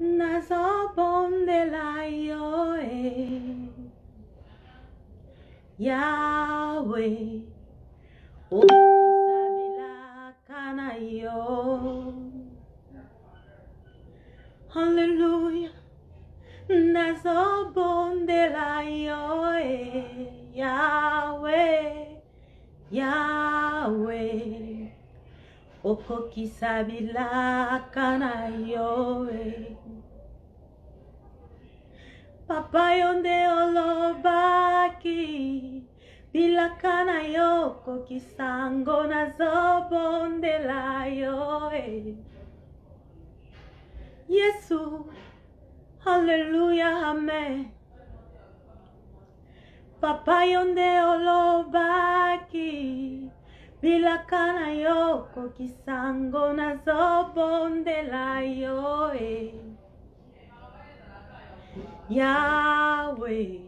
nazobondela yo Yahweh okisabilaka na yo. Hallelujah. Nazobondela yo Yahweh, Yahweh okokisabilaka na yo Papa yonde olobaki bilaka na yo kokisango nazobondela yo Yesu. Hallelujah, amen. Papa yonde olobaki bilaka na yo kokisango nazobondela yo Yahweh.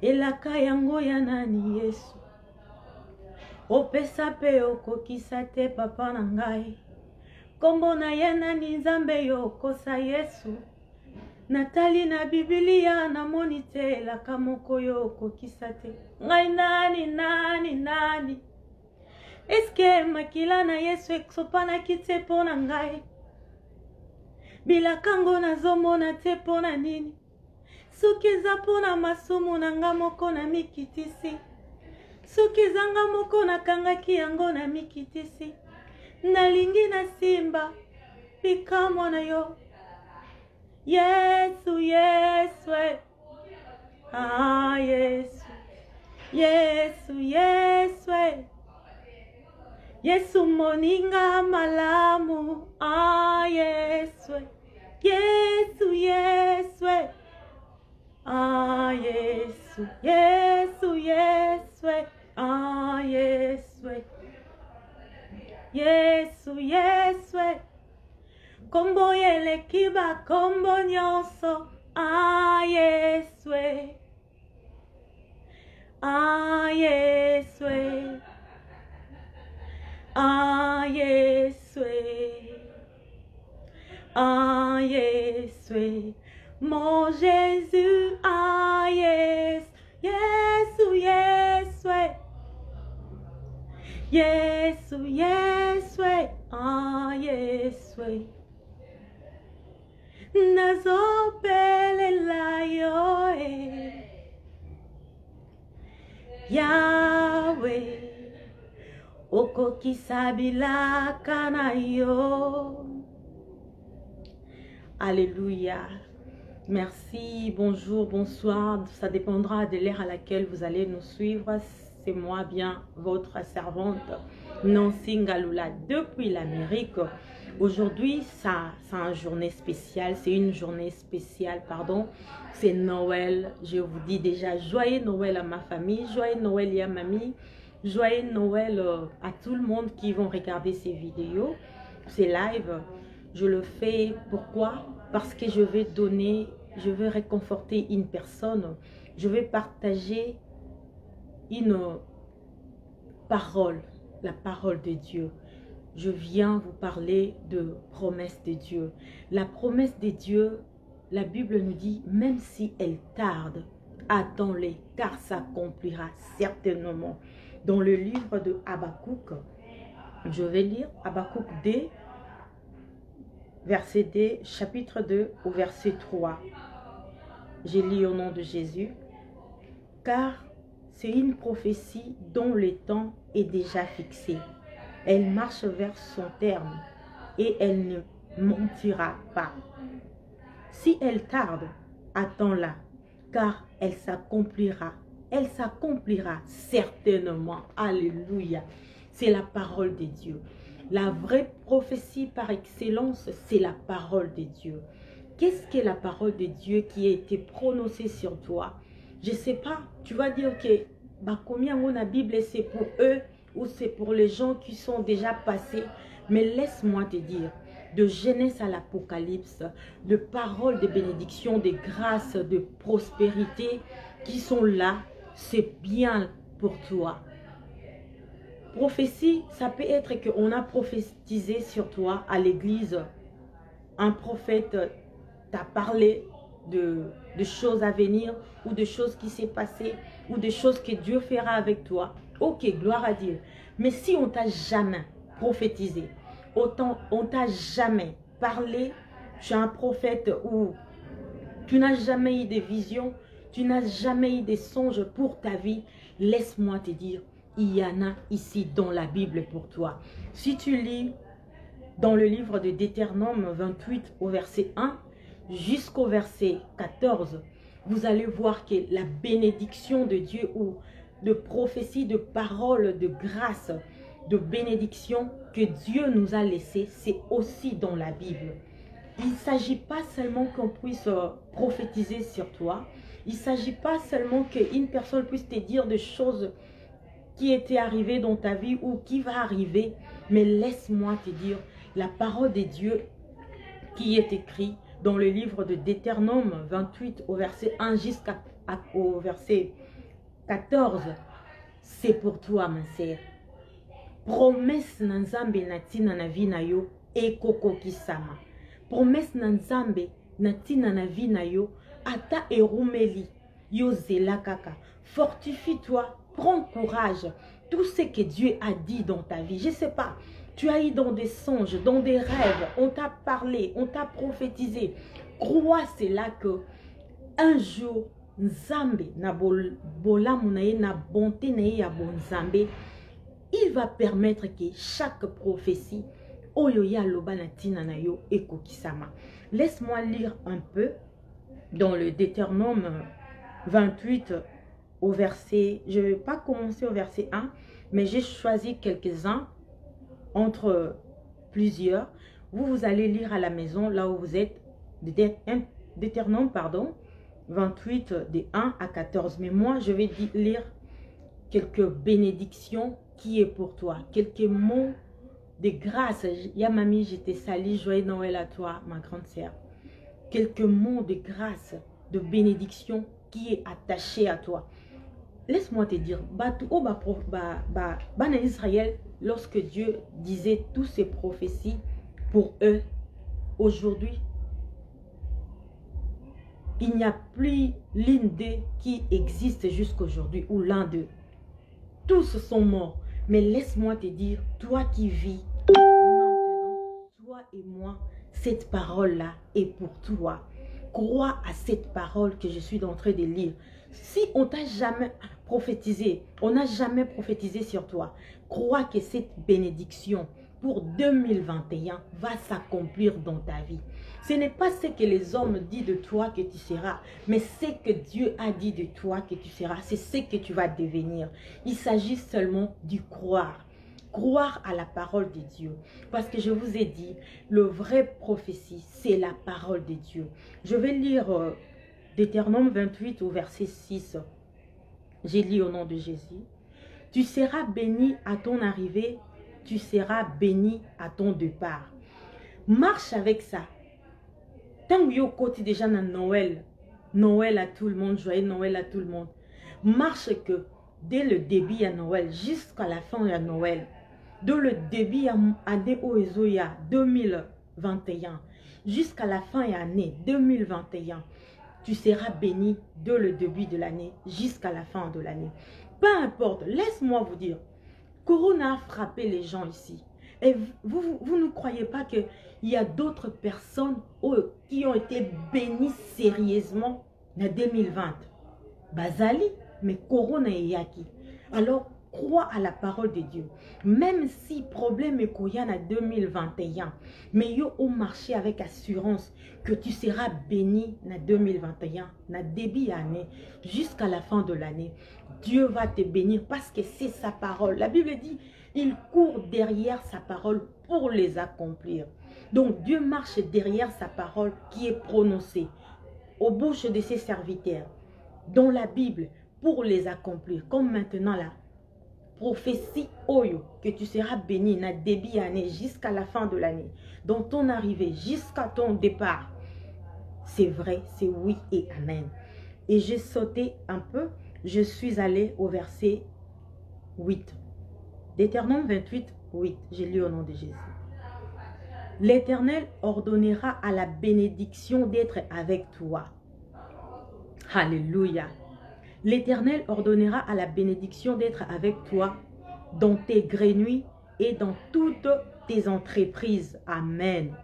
Elaka yango ya nani Yesu. Opesa pe okokisa te papa na ngai. Kombo na ye nani Nzambe yo kosa Yesu. Natali na Biblia na moni te elaka moko yo kokisa te. Ngai nani. Eske makila na Yesu eksopanaki te mpo na ngai. Bilakango nazomona te mpo na nini. Soki eza mpo na masumu na nga moko na mikitisi. Soki eza nga moko nakangaki yango na mikitisi. Nalingi na simba bikamwa na yo Yesu, Yesu. Ah, Yesu. Yesu, Yesu. Yesu moninga malamu. Ah, Yesu. Yesu, Yesu. Ah, Yesu. Yesu, Yesu. Ah, Yesu. Yesu, Yesu. Kombo yeleki ba kombo nyonso. Ah, Yesu. Ah, Yesu. Ah, Yesu. Ah, Yesu. Mon Jésus. Ah, Yesu. Yesu, Yesu. Yesu, Yesu. Ah, Yesu. Nazobelela yo Yahweh okokisabilaka na yo. Alléluia. Merci, bonjour, bonsoir. Ça dépendra de l'heure à laquelle vous allez nous suivre. C'est moi bien, votre servante Nancy Ngalula depuis l'Amérique. Aujourd'hui, c'est une journée spéciale. C'est une journée spéciale, pardon. C'est Noël. Je vous dis déjà, joyeux Noël à ma famille, joyeux Noël à mamie, joyeux Noël à tout le monde qui vont regarder ces vidéos, ces lives. Je le fais, pourquoi? Parce que je vais donner, je veux réconforter une personne. Je vais partager une parole, la parole de Dieu. Je viens vous parler de promesse de Dieu. La promesse de Dieu, la Bible nous dit, même si elle tarde, attends-les, car ça accomplira certainement. Dans le livre de Habakkuk, je vais lire Habakkuk 2, verset 2, chapitre 2 au verset 3. J'ai lu au nom de Jésus, car c'est une prophétie dont le temps est déjà fixé. Elle marche vers son terme et elle ne mentira pas. Si elle tarde, attends-la, car elle s'accomplira certainement. Alléluia. C'est la parole de Dieu. La vraie prophétie par excellence, c'est la parole de Dieu. Qu'est-ce que la parole de Dieu qui a été prononcée sur toi? Je ne sais pas, tu vas dire que combien on a Bible, c'est pour eux ou c'est pour les gens qui sont déjà passés. Mais laisse-moi te dire, de Genèse à l'Apocalypse, de paroles de bénédiction, de grâce, de prospérité qui sont là, c'est bien pour toi. Prophétie, ça peut être qu'on a prophétisé sur toi à l'église un prophète t'a parlé de choses à venir ou de choses qui s'est passées ou de choses que Dieu fera avec toi. Ok, gloire à Dieu. Mais si on t'a jamais prophétisé, autant on t'a jamais parlé, tu es un prophète ou tu n'as jamais eu des visions, tu n'as jamais eu des songes pour ta vie, laisse-moi te dire, il y en a ici dans la Bible pour toi. Si tu lis dans le livre de Deutéronome 28 au verset 1 jusqu'au verset 14, vous allez voir que la bénédiction de Dieu ou de prophétie, de paroles, de grâce, de bénédiction que Dieu nous a laissé, c'est aussi dans la Bible. Il ne s'agit pas seulement qu'on puisse prophétiser sur toi. Il ne s'agit pas seulement qu'une personne puisse te dire des choses qui étaient arrivées dans ta vie ou qui va arriver. Mais laisse-moi te dire, la parole de Dieu qui est écrite dans le livre de Deutéronome 28 au verset 1 jusqu'au verset 14, c'est pour toi, ma sœur. Promesse na Nzambe na tina na vi na yo ekokokisama. Promesse na Nzambe na tina na vi na yo ata erumeli yo zela kaka. Fortifie-toi, prends courage. Tout ce que Dieu a dit dans ta vie, je ne sais pas, tu as eu dans des songes, dans des rêves, on t'a parlé, on t'a prophétisé. Crois cela que un jour Nzambe na bolamu na ye na bonté na ye ya bon Nzambe, il va permettre que chaque prophétie oyo ya loba na tina na yo ekokisama. Laisse-moi lire un peu dans le Deutéronome 28 au verset, je ne vais pas commencer au verset 1, mais j'ai choisi quelques-uns entre plusieurs. Vous allez lire à la maison, là où vous êtes, Deutéronome, pardon, 28 de 1 à 14. Mais moi, je vais lire quelques bénédictions qui est pour toi, quelques mots de grâce. Ya mamie, je te salue, joyeux Noël à toi, ma grande sœur. Quelques mots de grâce, de bénédiction qui est attaché à toi. Laisse-moi te dire, en Israël, lorsque Dieu disait toutes ces prophéties pour eux, aujourd'hui, il n'y a plus l'une d'eux qui existe jusqu'aujourd'hui ou l'un d'eux. Tous sont morts. Mais laisse-moi te dire, toi qui vis maintenant, toi et moi, cette parole-là est pour toi. Crois à cette parole que je suis en train de lire. Si on t'a jamais prophétisé, on n'a jamais prophétisé sur toi, crois que cette bénédiction pour 2021 va s'accomplir dans ta vie. Ce n'est pas ce que les hommes disent de toi que tu seras, mais ce que Dieu a dit de toi que tu seras, c'est ce que tu vas devenir. Il s'agit seulement du croire. Croire à la parole de Dieu. Parce que je vous ai dit, le vrai prophétie, c'est la parole de Dieu. Je vais lire Deutéronome 28 au verset 6. J'ai lu au nom de Jésus. Tu seras béni à ton arrivée, tu seras béni à ton départ. Marche avec ça. Tant que côté déjà dans Noël, Noël à tout le monde, joyeux Noël à tout le monde. Marche que dès le début à Noël jusqu'à la fin à Noël, de le début à l'année Oezoya 2021 jusqu'à la fin de l'année 2021, tu seras béni de le début de l'année jusqu'à la fin de l'année. Peu importe, laisse-moi vous dire, Corona a frappé les gens ici. Et vous ne croyez pas qu'il y a d'autres personnes qui ont été bénies sérieusement en 2020. Bazali, mais Corona est yaki. Alors, crois à la parole de Dieu. Même si problème est qu'il y a en 2021, mais yo au marché avec assurance que tu seras béni en 2021, en début d'année, jusqu'à la fin de l'année. Dieu va te bénir parce que c'est sa parole. La Bible dit, il court derrière sa parole pour les accomplir. Donc Dieu marche derrière sa parole qui est prononcée aux bouches de ses serviteurs, dans la Bible, pour les accomplir. Comme maintenant là, prophétie Oyo, que tu seras béni na début année jusqu'à la fin de l'année, dans ton arrivée jusqu'à ton départ. C'est vrai, c'est oui et amen. Et j'ai sauté un peu, je suis allé au verset 8. Deutéronome 28, 8. J'ai lu au nom de Jésus. L'Éternel ordonnera à la bénédiction d'être avec toi. Alléluia. L'Éternel ordonnera à la bénédiction d'être avec toi dans tes grenouilles et dans toutes tes entreprises. Amen.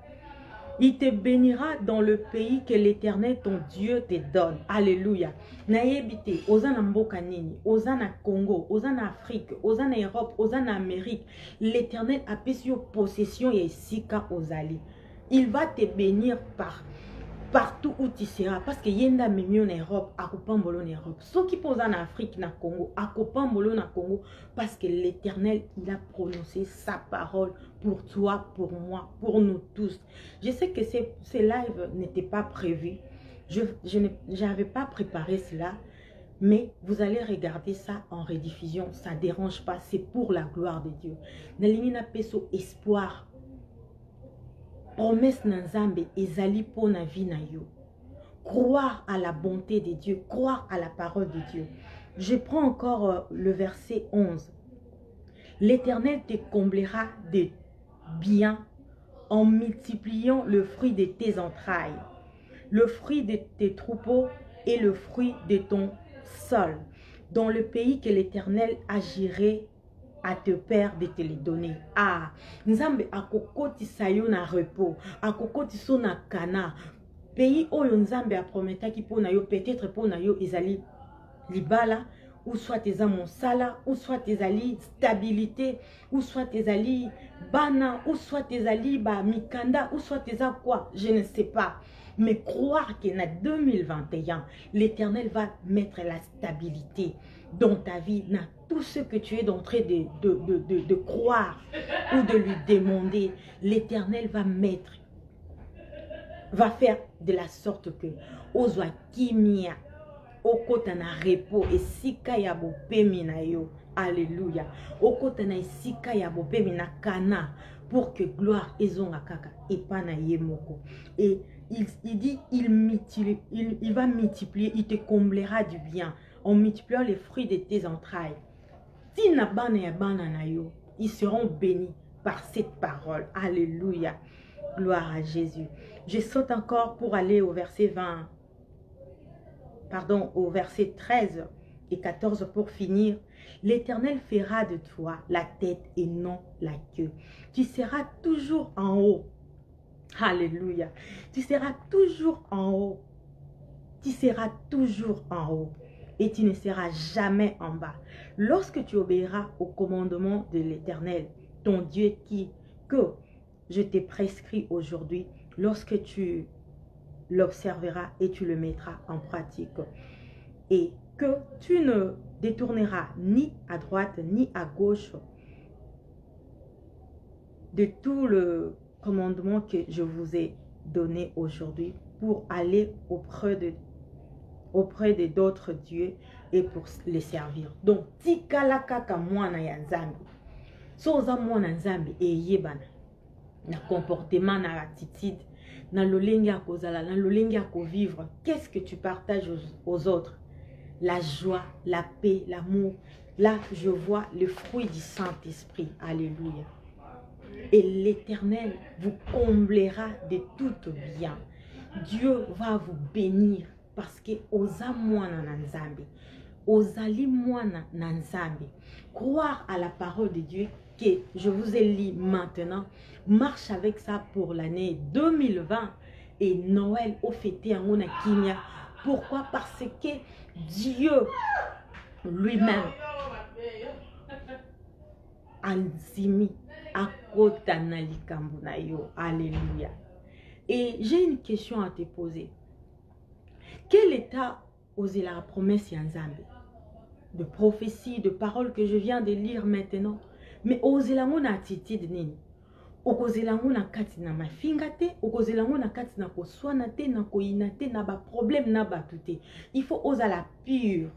Il te bénira dans le pays que l'Éternel, ton Dieu, te donne. Alléluia. Naïbité, Ozana Mboka Nini, Ozana Congo, Ozana Afrique, Ozana Europe, Ozana Amérique. L'Éternel a pris sur possession et Sika Ozali. Il va te bénir partout où tu seras. Parce que yenda memi en Europe, akopambolo en Europe. Ceux qui posent en Afrique, na Congo, akopambolo na Congo. Parce que l'Éternel, il a prononcé sa parole pour toi, pour moi, pour nous tous. Je sais que ces lives n'étaient pas prévus. Je n'avais pas préparé cela. Mais vous allez regarder ça en rediffusion. Ça ne dérange pas. C'est pour la gloire de Dieu. Nalingina peso espoir. Promesse Nanzambe ezali po na vie na yo. Croire à la bonté de Dieu, croire à la parole de Dieu. Je prends encore le verset 11. L'Éternel te comblera de bien en multipliant le fruit de tes entrailles, le fruit de tes troupeaux et le fruit de ton sol, dans le pays que l'Éternel agirait à te père de te les donner. Ah, Nzambe akokoti sayo na repos, akokoti so na kana. Pays oyo Nzambe a prometaki po na yo, peut-être po na yo ezali libala, ou soit eza mosala, ou soit ezali stabilité, ou soit ezali bana, ou soit ezali ba mikanda, ou soit eza quoi, je ne sais pas. Mais croire qu'en 2021, l'Éternel va mettre la stabilité dans ta vie, dans tout ce que tu es en train de croire ou de lui demander, l'Éternel va mettre, va faire de la sorte que ozwa kimia, okota na repos, et sika ya bopemi na yo, alléluia, okota na sika ya bopemi na kana, pour que gloire ezonga kaka, et pas na yemoko. Et il dit, il va multiplier, il te comblera du bien, en multipliant les fruits de tes entrailles. Ils seront bénis par cette parole. Alléluia. Gloire à Jésus. Je saute encore pour aller au verset 20. Pardon, au verset 13 et 14 pour finir. L'Éternel fera de toi la tête et non la queue. Tu seras toujours en haut. Alléluia. Tu seras toujours en haut. Tu seras toujours en haut. Et tu ne seras jamais en bas. Lorsque tu obéiras au commandement de l'Éternel, ton Dieu que je t'ai prescrit aujourd'hui, lorsque tu l'observeras et tu le mettras en pratique. Et que tu ne détourneras ni à droite ni à gauche de tout le commandement que je vous ai donné aujourd'hui pour aller auprès de d'autres dieux et pour les servir. Donc, tikala kaka mwana ya Nzambe. Soza mwana Nzambe e yebana na comportement, na attitude, na lolengi a kozala, na lolengi a vivre. Qu'est-ce que tu partages aux autres? La joie, la paix, l'amour. Là, je vois le fruit du Saint-Esprit. Alléluia. Et l'Éternel vous comblera de tout bien. Dieu va vous bénir parce que oza mwana na Nzambe, ozali mwana na Nzambe. Croire à la parole de Dieu que je vous ai lu maintenant, marche avec ça pour l'année 2020 et Noël au fêté en mona kimia. Pourquoi? Parce que Dieu lui-même anzimi akota na likambo na yo. Alléluia. Et j'ai une question à te poser. Quel état osait la promesse Yanzambe? De prophétie, de paroles que je viens de lire maintenant. Mais osez la mon attitude nini? Okozela lango na kati na mafinga te, okozela lango na kati na koswana te, na koyina te, na ba problème na batu te. Il faut oser la pure.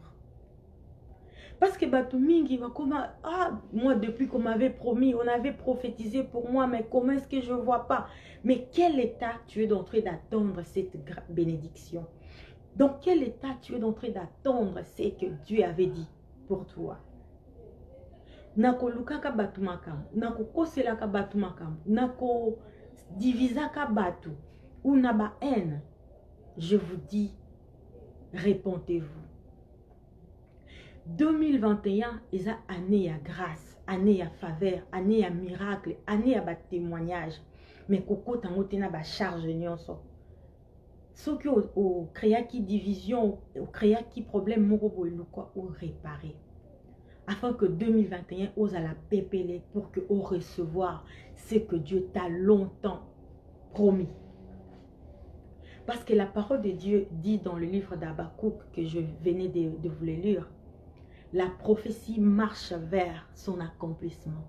Parce que batu mingi va comme ah moi depuis qu'on m'avait promis, on avait prophétisé pour moi, mais comment est-ce que je vois pas? Mais quel état tu es en train d'attendre cette bénédiction? Dans quel état tu es en train d'attendre ce que Dieu avait dit pour toi? Nako lukaka batu makambo, nako koselaka batu makambo, nako divisaka batu, ou naba haine, je vous dis, répondez-vous. 2021 est une année à grâce, année à faveur, année à miracle, année à témoignage. Mais koko tango tena ba charge nyonso. Ce qui au créa qui division, au créa qui problème moko boeluka ou réparer. Afin que 2021 ose à la pépélé pour que au recevoir ce que Dieu t'a longtemps promis. Parce que la parole de Dieu dit dans le livre d'Habakkuk que je venais de vous le lire, la prophétie marche vers son accomplissement.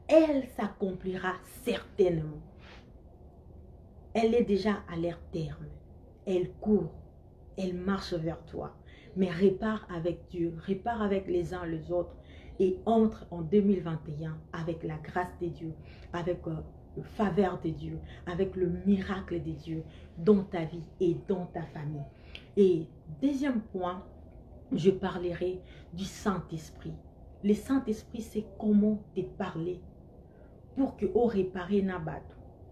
Elle s'accomplira certainement. Elle est déjà à leur terme. Elle court, elle marche vers toi. Mais répare avec Dieu, répare avec les uns les autres et entre en 2021 avec la grâce de Dieu, avec le faveur de Dieu, avec le miracle de Dieu dans ta vie et dans ta famille. Et deuxième point, je parlerai du Saint-Esprit. Le Saint-Esprit, c'est comment te parler pour que on répare nabat.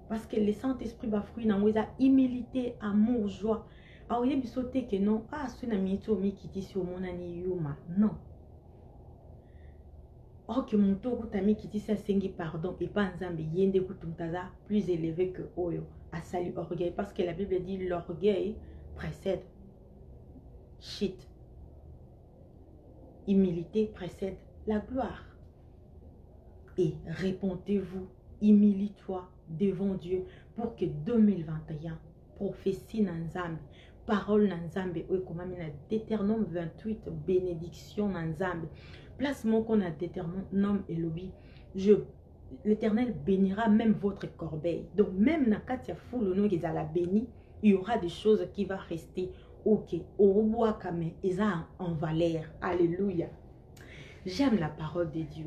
Parce que le Saint-Esprit va fruit dans la humilité, amour, joie. Alors il y a des choses que non, ah, c'est une amitié qui dit sur mon ani yuma. Non. Or que mon tour tami qui dit ça sengi pardon et pas nzambe yende kutumtaza plus élevé que oyo a sali orgueil parce que la Bible dit l'orgueil précède shit. Humilité précède la gloire. Et répondez-vous, humilie-toi devant Dieu pour que 2021, prophétie nanzambe, parole nanzambe, comme on a Deutéronome 28, bénédiction nanzambe, placement qu'on a Deutéronome et lobby, l'Éternel bénira même votre corbeille. Donc même na katia foule qui a la béni, il y aura des choses qui vont rester ok, au bois kame, ils ont en valeur. Alléluia. J'aime la parole de Dieu.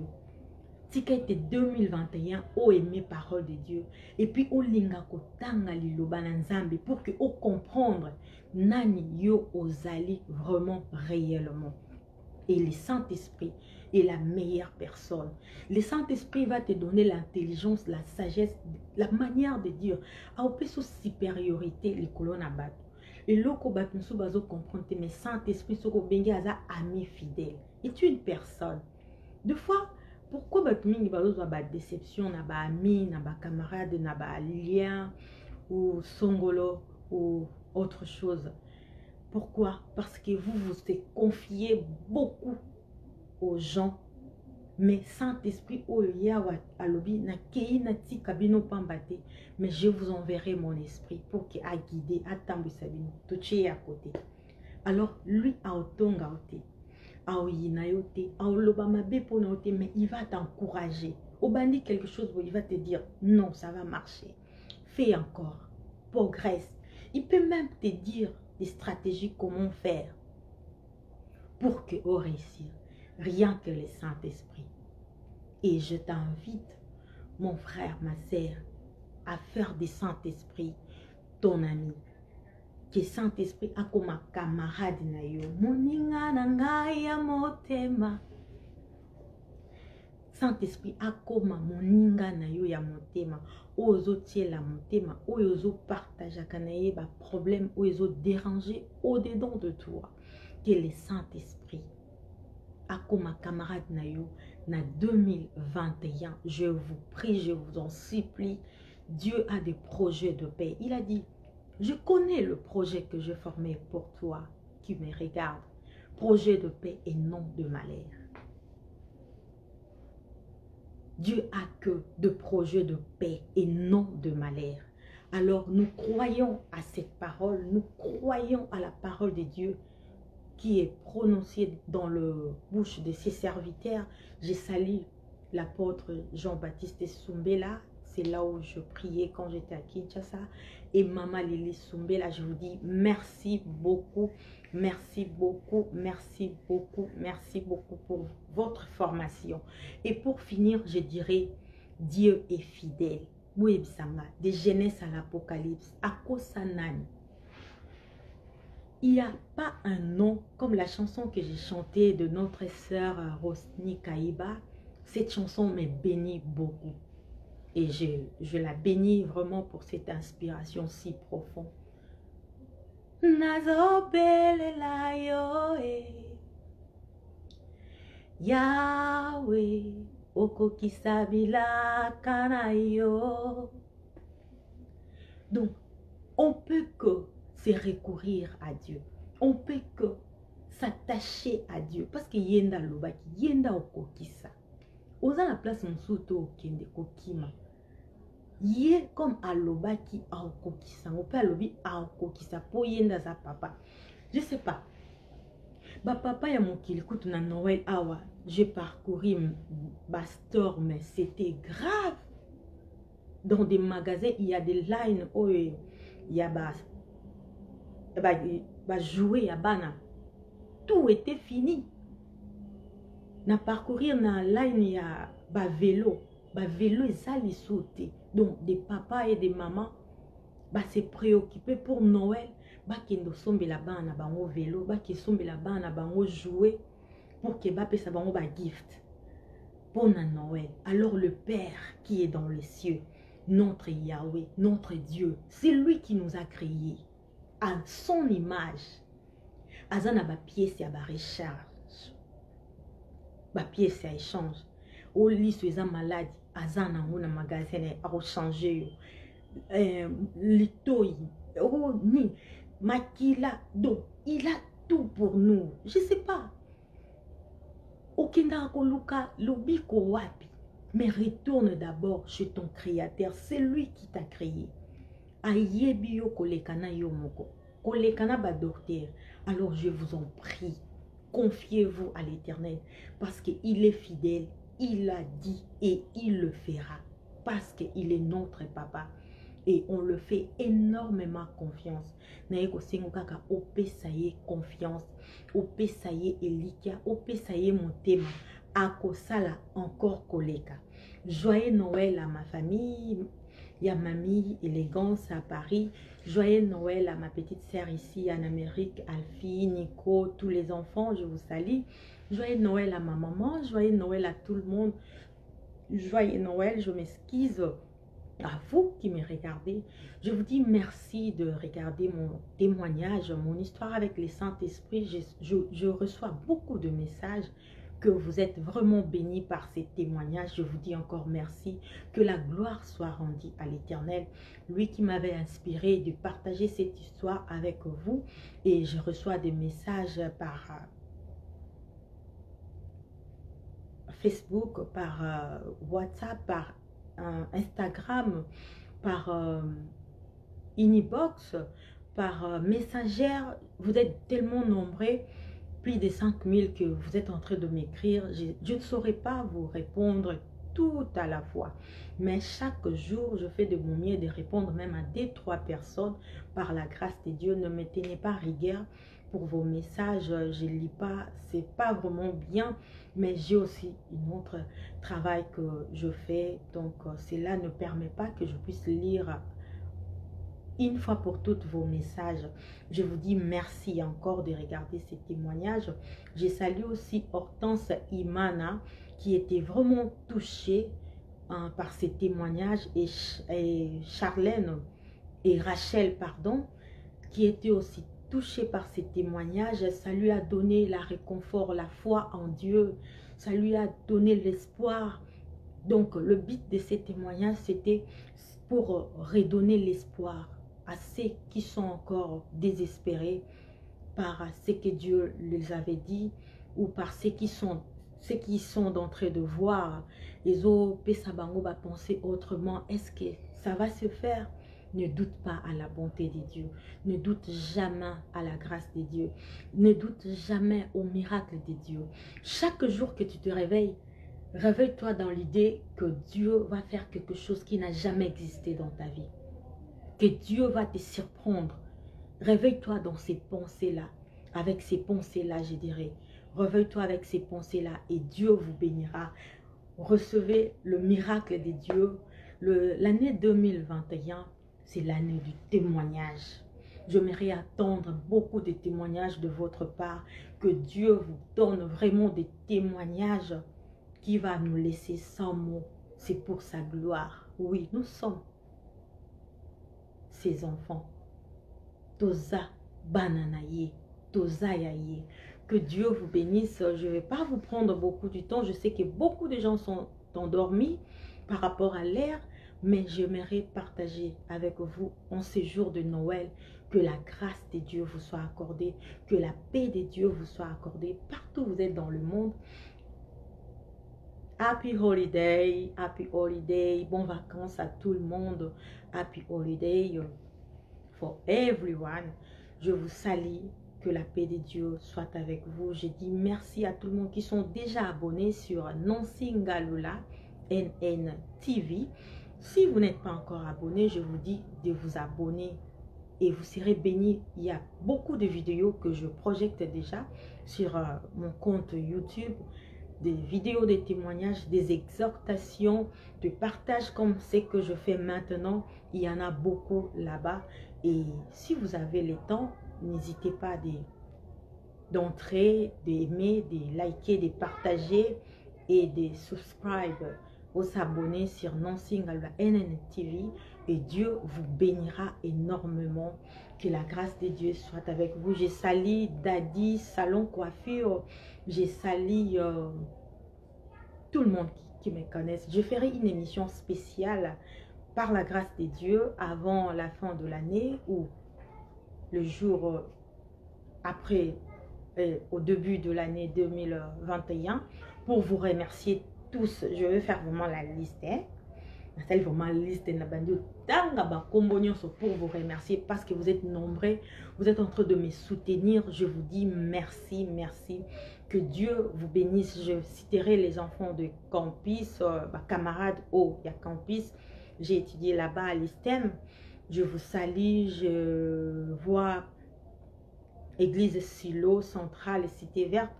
Si c'était 2021, oh aimer parole de Dieu. Et puis oh linga ko tanga liloba na nzambe pour que oh comprendre nani yo ozali vraiment réellement. Et le Saint-Esprit est la meilleure personne. Le Saint-Esprit va te donner l'intelligence, la sagesse, la manière de dire. A opé sous supériorité les colonnes à battre. Et loko batmusu bazo comprendre mais Saint-Esprit soko bengi aza ami fidèle. Es-tu une personne? Deux fois, pourquoi batmingi bazo ba déception na ba ami, na ba camarade, na ba lien ou songolo ou autre chose? Pourquoi? Parce que vous vous êtes confié beaucoup aux gens. Mais Saint-Esprit, mais je vous enverrai mon esprit pour qu'il a guidé, à Tambusabino, tout à côté. Alors, lui, a otonga ote, a oyinayote, a olobamabe ponaote, mais il va t'encourager. Au bandit quelque chose, il va te dire, non, ça va marcher. Fais encore, progresse. Il peut même te dire des stratégies, comment faire pour que on réussisse. Rien que le Saint-Esprit. Et je t'invite, mon frère, ma sœur, à faire du Saint-Esprit ton ami. Que Saint-Esprit a comme un camarade na yo. Moninga na ngai ya motema. Saint-Esprit a comme moninga na yo ya motema. Ozo tiela motema. Ozo partage kanaye ba problème. Ozo déranger au-dedans de toi. Que le Saint-Esprit comme un camarade nayo na 2021, je vous prie, je vous en supplie, Dieu a des projets de paix. Il a dit, je connais le projet que je formais pour toi qui me regarde, projet de paix et non de malheur. Dieu a que de projets de paix et non de malheur. Alors nous croyons à cette parole, nous croyons à la parole de Dieu qui est prononcé dans le bouche de ses serviteurs. Je salue l'apôtre Jean-Baptiste Soumbela. C'est là où je priais quand j'étais à Kinshasa. Et Maman Lili Soumbela, je vous dis merci beaucoup, merci beaucoup, merci beaucoup, merci beaucoup pour votre formation. Et pour finir, je dirais, Dieu est fidèle. Mouebsanga, de Genèse à l'Apocalypse, à Kosanani. Il n'y a pas un nom comme la chanson que j'ai chantée de notre sœur Rosny Kaïba. Cette chanson me bénit beaucoup. Et je la bénis vraiment pour cette inspiration si profonde. Nazobelela yo Yahweh okokisabila kana yo. Donc, on peut que se recourir à Dieu. On peut que s'attacher à Dieu. Parce que yenda lobaki, yenda okokisa. Oza la place msuto okende kokima. Yé comme alobaki a okokisa. On peut alobi a okokisa po yenda za papa. Je sais pas. Ba papa ya mokili kutu na Noël awa. J'ai parcouru Bastor, mais c'était grave. Dans des magasins, il y a des lines où il y a jouer à bana. Tout était fini. Na parcourir na line, il y a vélo. Vélo et ça les sauter. Donc des papas et des mamans se préoccuper pour Noël. Kendo sombe la bana bango vélo, ke sombe la bana bango jouer pour que pesa bango gift. Pour Noël. Alors le Père qui est dans les cieux, notre Yahweh, notre Dieu, c'est lui qui nous a créés à son image. Azana ba pièce ya ba recharge. Ba pièce ya échange. Au lit sur malade, azana na magasin a changer litoi. Oh ni makila. Donc il a tout pour nous. Je sais pas. Okenda koluka lobiko wapi. Mais retourne d'abord chez ton créateur. C'est lui qui t'a créé. Ayebi yo kolekana yo moko. Kolekana ba docteur. Alors je vous en prie, confiez-vous à l'Éternel. Parce qu'il est fidèle. Il a dit et il le fera. Parce qu'il est notre papa. Et on le fait énormément confiance. Naeko sengo kaka opesaye confiance. Opesaye elikia. Opesaye motema. Akosala encore koleka. Joyeux Noël à ma famille. Il y a mamie élégance à Paris. Joyeux Noël à ma petite sœur ici en Amérique, Alfie, Nico, tous les enfants, je vous salue. Joyeux Noël à ma maman. Joyeux Noël à tout le monde. Joyeux Noël, je m'excuse à vous qui me regardez. Je vous dis merci de regarder mon témoignage, mon histoire avec le Saint-Esprit. Je reçois beaucoup de messages que vous êtes vraiment bénis par ces témoignages. Je vous dis encore merci. Que la gloire soit rendue à l'Éternel. Lui qui m'avait inspiré de partager cette histoire avec vous. Et je reçois des messages par Facebook, par WhatsApp, par Instagram, par inbox, par Messenger. Vous êtes tellement nombreux, plus de 5000 que vous êtes en train de m'écrire. Je ne saurais pas vous répondre tout à la fois. Mais chaque jour, je fais de mon mieux de répondre même à 2-3 personnes par la grâce de Dieu. Ne me tenez pas rigueur pour vos messages. Je ne lis pas, c'est pas vraiment bien. Mais j'ai aussi un autre travail que je fais. Donc, cela ne permet pas que je puisse lire une fois pour toutes vos messages. Je vous dis merci encore de regarder ces témoignages. Je salue aussi Hortense Imana qui était vraiment touchée par ces témoignages et Charlène et Rachel, pardon, qui étaient aussi touchées par ces témoignages. Ça lui a donné la réconfort, la foi en Dieu. Ça lui a donné l'espoir. Donc, le but de ces témoignages, c'était pour redonner l'espoir à ceux qui sont encore désespérés par ce que Dieu les avait dit ou par ceux qui sont en train de voir. Les autres pesabango va penser autrement. Est-ce que ça va se faire? Ne doute pas à la bonté de Dieu. Ne doute jamais à la grâce de Dieu. Ne doute jamais au miracle de Dieu. Chaque jour que tu te réveilles, réveille-toi dans l'idée que Dieu va faire quelque chose qui n'a jamais existé dans ta vie. Que Dieu va te surprendre. Réveille-toi dans ces pensées-là. Avec ces pensées-là, je dirais. Réveille-toi avec ces pensées-là et Dieu vous bénira. Recevez le miracle de Dieu. L'année 2021, c'est l'année du témoignage. J'aimerais attendre beaucoup de témoignages de votre part. Que Dieu vous donne vraiment des témoignages qui va nous laisser sans mots. C'est pour sa gloire. Oui, nous sommes ses enfants. Toza bananaye, toza yaye. Que Dieu vous bénisse. Je ne vais pas vous prendre beaucoup du temps. Je sais que beaucoup de gens sont endormis par rapport à l'ère, mais j'aimerais partager avec vous en ce jour de Noël que la grâce de Dieu vous soit accordée, que la paix de Dieu vous soit accordée partout où vous êtes dans le monde. Happy holiday, bonnes vacances à tout le monde, happy holiday for everyone. Je vous salue, que la paix de Dieu soit avec vous. Je dis merci à tout le monde qui sont déjà abonnés sur Nancy Ngalula NN TV. Si vous n'êtes pas encore abonné, je vous dis de vous abonner et vous serez bénis. Il y a beaucoup de vidéos que je projette déjà sur mon compte YouTube, des vidéos, des témoignages, des exhortations, de partage comme ce que je fais maintenant. Il y en a beaucoup là-bas. Et si vous avez le temps, n'hésitez pas d'entrer, d'aimer, de liker, de partager et de subscribe ou s'abonner sur Nancy Ngalula NN TV. Et Dieu vous bénira énormément. Que la grâce de Dieu soit avec vous. J'ai sali Daddy Salon Coiffure. J'ai sali tout le monde qui me connaisse. Je ferai une émission spéciale par la grâce de Dieu avant la fin de l'année ou le jour après, au début de l'année 2021, pour vous remercier tous. Je vais faire vraiment la liste. C'est vraiment la liste pour vous remercier parce que vous êtes nombreux, vous êtes en train de me soutenir. Je vous dis merci, merci. Que Dieu vous bénisse. Je citerai les enfants de campus, camarades il y a campus. J'ai étudié là-bas à l'ISTEM. Je vous salue. Je vois Église Silo, Centrale, Cité Verte.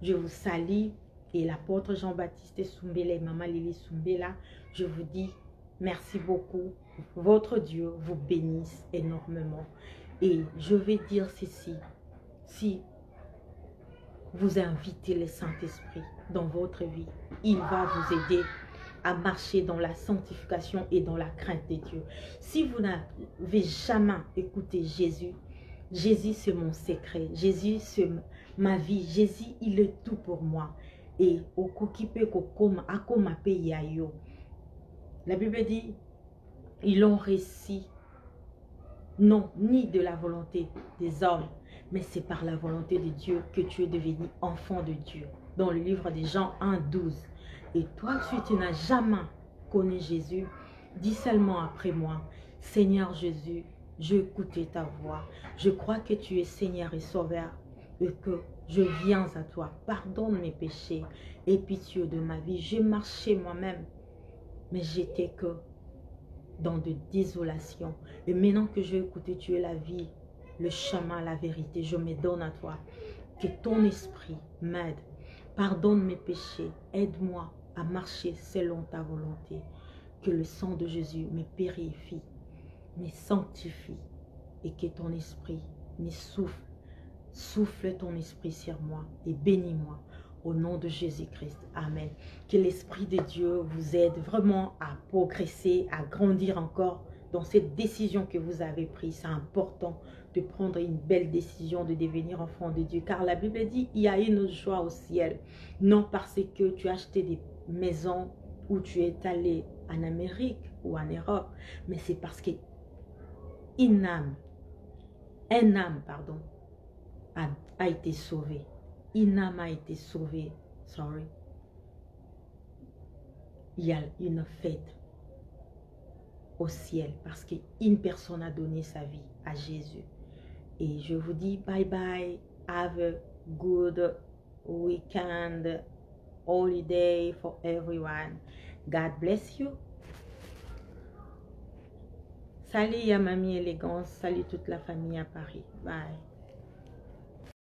Je vous salue. Et l'apôtre Jean-Baptiste Soumbela et Maman Lili Soumbela, je vous dis merci beaucoup. Votre Dieu vous bénisse énormément. Et je vais dire ceci. Si vous invitez le Saint-Esprit dans votre vie, il va vous aider à marcher dans la sanctification et dans la crainte de Dieu. Si vous n'avez jamais écouté Jésus, Jésus c'est mon secret, Jésus c'est ma vie, Jésus il est tout pour moi. Et la Bible dit, ils l'ont réussi, non, ni de la volonté des hommes, mais c'est par la volonté de Dieu que tu es devenu enfant de Dieu. Dans le livre de Jean 1:12. Et toi, si tu n'as jamais connu Jésus, dis seulement après moi, Seigneur Jésus, je écoutais ta voix. Je crois que tu es Seigneur et Sauveur et que je viens à toi. Pardonne mes péchés et pitié de ma vie. J'ai marché moi-même, mais j'étais que dans de désolation. Et maintenant que j'ai écouté, tu es la vie, le chemin, la vérité. Je me donne à toi. Que ton esprit m'aide. Pardonne mes péchés. Aide-moi à marcher selon ta volonté. Que le sang de Jésus me purifie, me sanctifie. Et que ton esprit me souffle. Souffle ton esprit sur moi et bénis-moi. Au nom de Jésus-Christ. Amen. Que l'Esprit de Dieu vous aide vraiment à progresser, à grandir encore dans cette décision que vous avez prise. C'est important de prendre une belle décision de devenir enfant de Dieu. Car la Bible dit, il y a une joie au ciel. Non parce que tu as acheté des maisons ou tu es allé en Amérique ou en Europe, mais c'est parce que une âme, a été sauvée. Une âme a été sauvée. Sorry. Il y a une fête au ciel parce qu'une personne a donné sa vie à Jésus. Et je vous dis bye bye. Have a good weekend, holiday for everyone. God bless you. Salut à Mamie Élégance. Salut toute la famille à Paris. Bye.